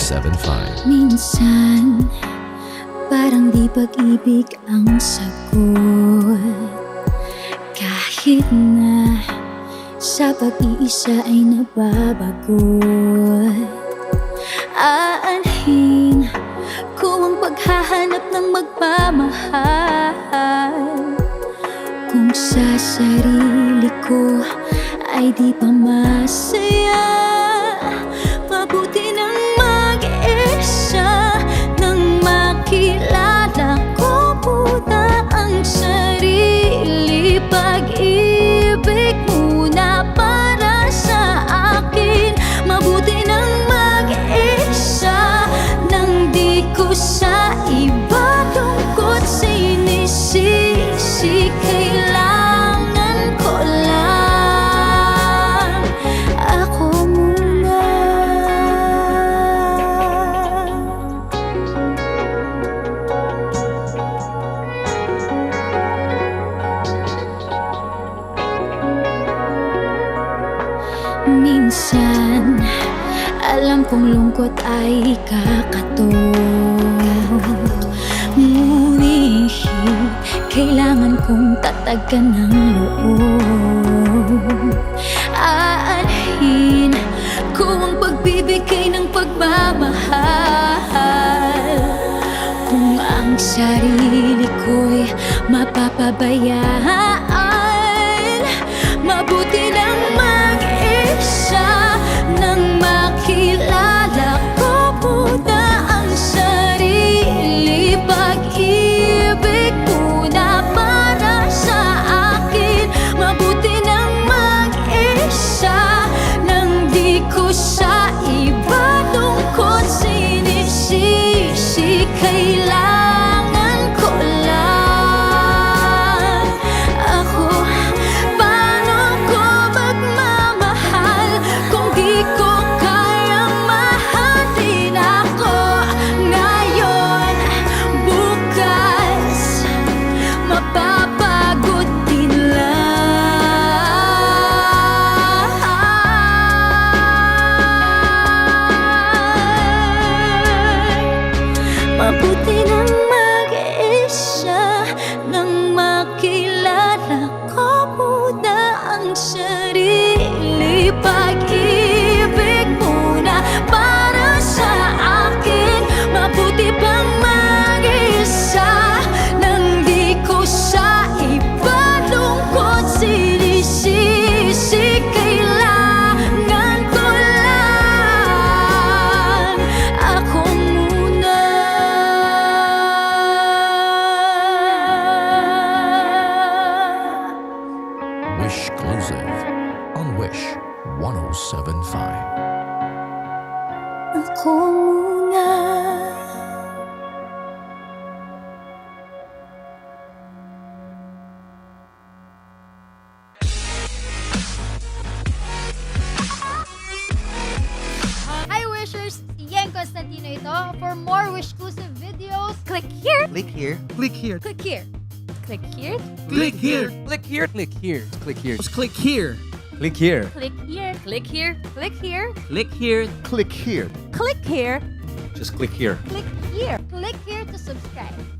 1075. Minsan, parang di pag-ibig ang sagot. Kahit na sa pag-iisa ay nababagot. Aanhin ko ang paghahanap ng magmamahal. Kung sa sarili ko ay di pa masaya, mabuti nang mag-isa nang makilala ko muna ang sarili. Pag-ibig muna para sa akin. Mabuti nang mag-isa nang di ko sa iba tungkot sinisisi. Kailangan ko lang ako muna. Minsan, alam kong lungkot ay kakatot, ngunit kailangan kong tatagan ng loob. Aanhin ko ang pagbibigay ng pagmamahal. Kung ang sarili ko'y mapapabayaan, mabuti nang mag-isa nang makilala ko muna ang sarili. Pag-ibig muna para sa akin. Mabuti nang mag-isa nang di ko sa iba tungkot sinisisi. Kailangan ko lang ako. Paano ko magmamahal kung di ko kayang mahalin ako ngayon? Bukas mapapagod din lang. Mabuti nang mag-isa nang makilala ko muna ang sarili. Pag-ibig muna para sa akin. Mabuti pang mag-isa nang di ko sa iba lungkot sinisisi. Kailangan ko lang ako muna. Wish Exclusive on Wish 1075. Ako muna. Hi Wishers! Si Yen Constantino ito. For more Wish-exclusive videos, click here. Click here. Click here. Click here. Click here. Click here. Click here. Click here. Click here. Just click here. Click here. Click here. Click here. Click here. Click here. Click here. Click here. Just click here. Click here. Click here to subscribe.